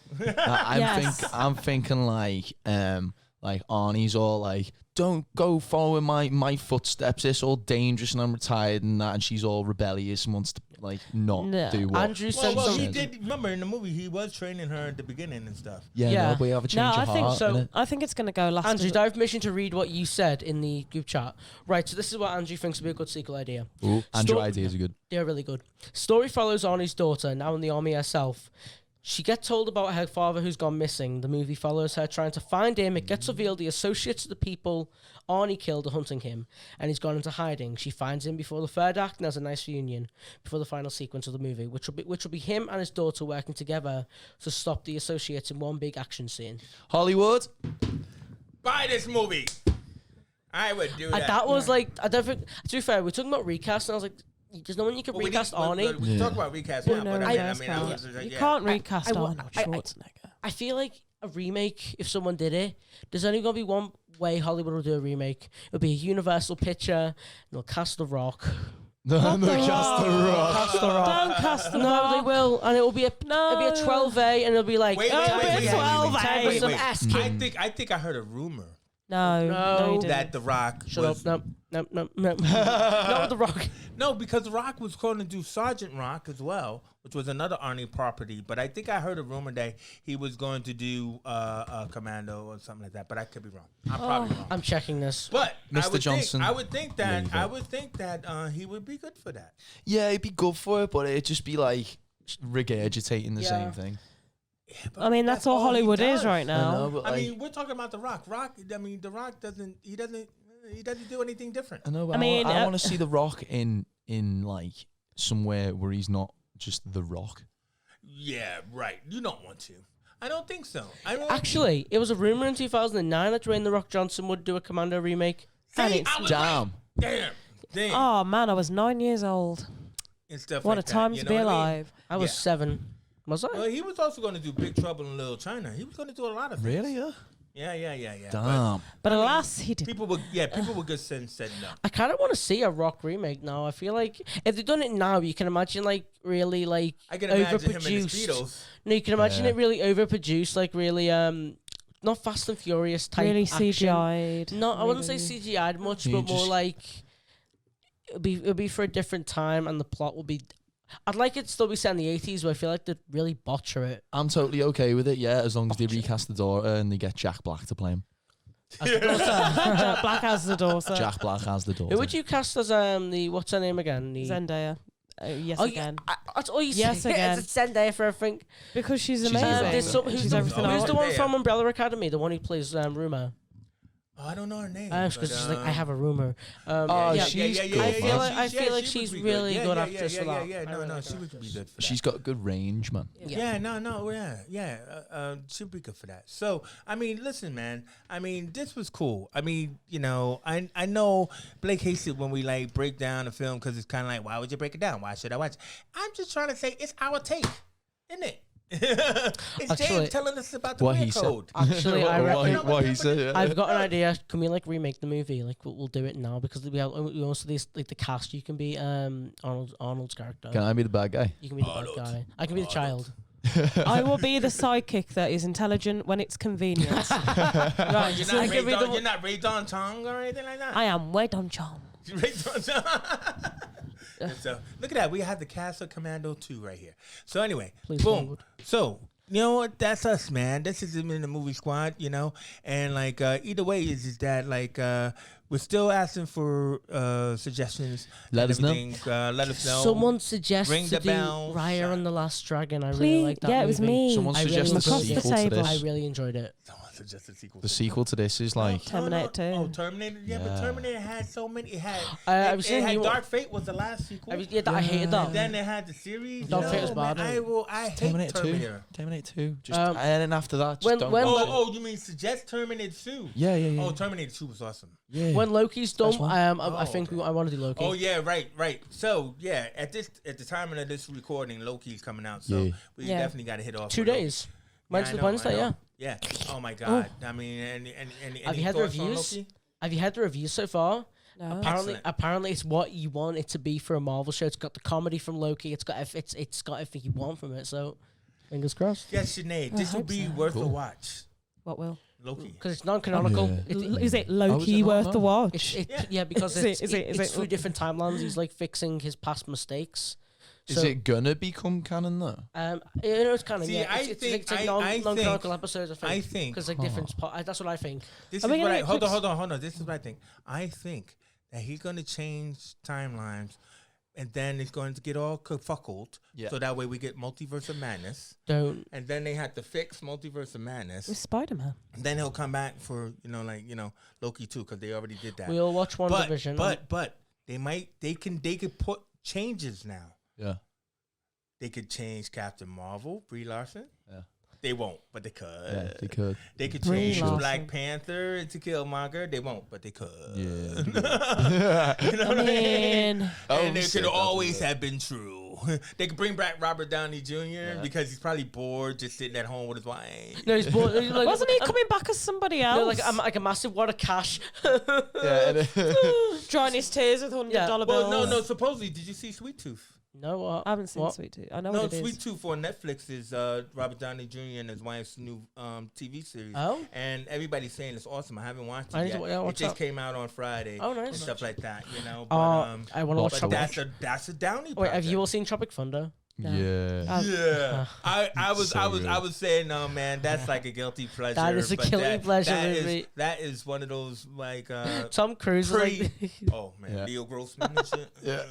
I'm thinking like Arnie's all like, don't go following my footsteps. It's all dangerous and I'm retired and that. And she's all rebellious and wants to not do what. Andrew sent Well, something. he did. Remember in the movie, he was training her at the beginning and stuff. Yeah. No, but you have a change No, of I think heart. so. innit? I think it's going to go last. Andrew, do I have permission to read what you said in the group chat? Right, so this is what Andrew thinks would be a good sequel idea. Ooh, Andrew ideas are good. They're really good. Story follows Arnie's daughter, now in the army herself. She gets told about her father who's gone missing. The movie follows her trying to find him. It gets revealed the associates of the people Arnie killed are hunting him, and he's gone into hiding. She finds him before the third act, and has a nice reunion before the final sequence of the movie, which will be him and his daughter working together to stop the associates in one big action scene. Hollywood. Buy this movie. I would do that. That was like, I don't think. To be fair, we're talking about recast, and I was like, there's no one you can Well, recast Arnie. We talk about recast now, but You can't recast Arnold Schwarzenegger. I feel like a remake, if someone did it, there's only going to be one way Hollywood will do a remake. It'll be a Universal picture, and they'll cast The Rock. No, cast the rock. Cast The Rock. Don't cast the No, rock. they will, and it'll be a 12A, and it'll be like, Wait, I think I heard a rumor No, you didn't. that The Rock Shut was, up, no. Not with The Rock. No, because The Rock was going to do Sergeant Rock as well, which was another Arnie property. But I think I heard a rumor that he was going to do Commando or something like that. But I could be wrong. I'm probably wrong. I'm checking this. But Mr. Johnson, I would think that he would be good for that. Yeah, it'd be good for it, but it'd just be like regurgitating the same thing. Yeah, but I mean, that's all Hollywood he is does. right now. I know, but I like, mean, we're talking about The Rock. The Rock doesn't do anything different. I know, but I mean, I want to see The Rock in like somewhere where he's not just The Rock. Yeah, right. You don't want to. I don't think so. Actually, it was a rumor in 2009 that Dwayne The Rock Johnson would do a Commando remake. And it's Damn. Oh man, I was 9 years old. And stuff What like a time that, to you be know what I mean? alive. I was 7. Was I? Well, he was also going to do Big Trouble in Little China. He was going to do a lot of things. Really? Yeah. Yeah. Damn. But alas, he didn't. People with good sense said no. I kind of want to see a Rock remake now. I feel like if they've done it now, you can imagine like really like I can imagine him in his overproduced. Speedos. No, you can imagine it really overproduced, like really not Fast and Furious type. Really action. CGI'd. No, I wouldn't say CGI'd much, but more like it'll be for a different time, and the plot will be. I'd like it to still be set in the 80s, where I feel like they'd really butcher it. I'm totally okay with it, yeah, as long as they recast the daughter and they get Jack Black to play him. Jack Black has the daughter. Jack Black has the daughter. Who would you cast as the what's her name again? The Zendaya. Yes, again. That's all you Yes, say. again. It's Zendaya for everything. Because she's She's amazing. There's some- She's everything I Who's the want. one from Umbrella Academy? The one who plays Rumor. Oh, I don't know her name. Because she's like, I have a rumor. she's good, man. I feel like she's really good actress for that. Yeah, no, she would be good for that. She's got good range, man. She'd be good for that. So, I mean, listen, man. I mean, this was cool. I mean, you know, I know Blake hates it when we like break down a film because it's kind of like, why would you break it down? Why should I watch it? I'm just trying to say it's our take, isn't it? It's Actually, James telling us about the what weird he said. code. Actually, I reckon. What he said. I've got an idea. Can we like remake the movie? Like we'll do it now because we also these like the cast. You can be Arnold's character. Can I be the bad guy? You can be the bad guy. I can be the child. I will be the sidekick that is intelligent when it's convenient. Right, so I can be the you're not Ray Don Tong or anything like that? I am Wei Don Chong. Ray Don Tong. And so, look at that. We have the cast of Commando 2 right here. So anyway, Please boom. Hollywood. So, you know what? That's us, man. This is in the movie squad, you know? And like, either way is that like, we're still asking for suggestions. Let us know. Let us know. Someone suggested Ring to the do bell. Raya and the Last Dragon. I really Please, like that yeah, it was movie. me. Someone I really suggested a enjoyed Across the sequel to table. I this. really enjoyed it. Someone So just a sequel. The sequel to this is like Terminator 2. Oh, Terminator. Yeah, but Yeah. Terminator had so many. It had. I was it saying had you- Dark Fate was the last sequel. I hated that. And then they had the series. Dark Fate was bad. I hate Terminator 2. Terminator. Terminator 2. Just Um, and then after that, just when- don't. when- watch it. Oh, you mean suggest Terminator 2? Yeah, yeah, yeah. Oh, Terminator 2 was awesome. yeah. When Loki's done, That's one. I think okay. I want to do Loki. Oh yeah, right. So yeah, at the time of this recording, Loki's coming out. So Yeah. we Yeah. definitely got to hit off 2 with Loki. days. Yeah, I know, Wednesday, I know. yeah. Yeah. Oh my God. I mean, any Have you had the thoughts on reviews? Loki? Have you had the reviews so far? No. Apparently, it's what you want it to be for a Marvel show. It's got the comedy from Loki. It's got everything you want from it. So, fingers crossed. Yes, Sinead. This will hope be so. worth a Cool. watch. What will? Loki. Because it's non-canonical. Yeah. Is it Oh, Loki is it not? worth the No. watch? Yeah, because Is it's it- through different timelines. He's like fixing his past mistakes. Is So, it gonna become canon though? it's kind of See, yeah. I It's think- like I non-canonical think- episodes. I think- because like different. That's what I think. This Are is we what gonna I get hold clips? on. This is what I think. I think that he's going to change timelines, and then it's going to get all kerfuckled. Yeah. So that way we get Multiverse of Madness, Don't. and then they have to fix Multiverse of Madness. With Spider-Man. And then he'll come back for Loki too, because they already did that. We'll watch WandaVision. But they could put changes now. Yeah. They could change Captain Marvel, Brie Larson. Yeah. They won't, but they could. Yeah, they could. They could Brie change Larson. Black Panther into Killmonger. They won't, but they could. Yeah. You know I what I mean? mean, And they sick, could that's always good. have been true. They could bring back Robert Downey Jr. because he's probably bored just sitting at home with his wife. No, he's bored. Like, wasn't he coming back as somebody else? No, like a massive wad of cash. Yeah. Drying his tears with $100 Yeah. bills. Well, no. Supposedly, did you see Sweet Tooth? No, what? I haven't seen What? Sweet Tooth. I know No, what it Sweet is. Tooth on Netflix is Robert Downey Jr. and his wife's new TV series. Oh? And everybody's saying it's awesome. I haven't watched I it need to yet. yeah, It watch just that. came out on Friday. Oh, nice. And stuff like that, But, I want to watch but Tropic. that's a Downey. Wait, have project. you all seen Tropic Thunder? Yeah. Yeah, I So good. was saying, no, man, that's like a guilty pleasure. That is a but guilty pleasure movie. That is one of those like Tom Cruise is pre. like. Oh man, Yeah. Leo Grossman and shit. Yeah.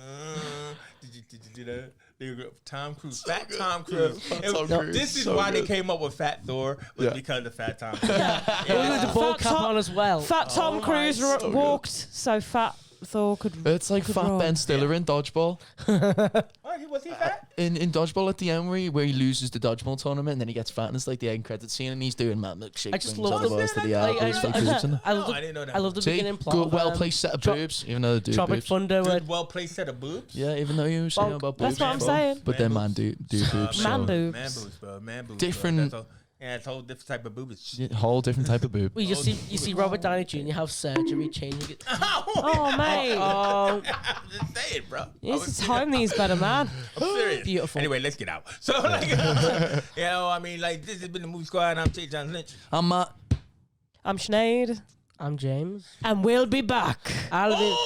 Did you do that? Tom Cruise, Fat good. Tom Cruise. Yeah, Fat It was- Tom Cruise. This is So why they good. came up with Fat Thor was Yeah. because of Fat Tom Cruise. With the ball Fat cap Tom- on as well. Fat Tom my Cruise so good. walked so Fat Thor could. It's like could Fat run. Ben Stiller in Dodgeball. Oh, was he fat? In Dodgeball at the end where he loses the Dodgeball tournament and then he gets fat and it's like the end credit scene and he's doing Mad Milkshake. I just brings love all the- the boys to the I- air, I- those fake I- boobs in there. I love No, the, I didn't know that. I love the See, beginning plot. good, of, well placed set of Tro- boobs, even though they do Tropic boobs. Thunder. Good, well placed set of boobs. Yeah, even though you were saying Bonk. about That's boobs. what I'm before. saying. But then man do boobs. Man so- boobs. Man boobs, bro. Man boobs. Different- Bro. Yeah, it's a whole different type of boobs. Yeah, whole different type of boob. Well, you see Robert Downey Jr. have surgery changing it. Oh, mate. Oh, I'm just saying, bro. It's time these better, man. I'm serious. Beautiful. Anyway, let's get out. So, like, I mean, like, this has been the Movie Squad. I'm J. John Lynch. I'm Matt. I'm Sinead. I'm James. And we'll be back. I'll be.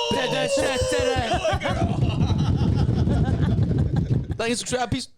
Thanks for subscribing. Peace.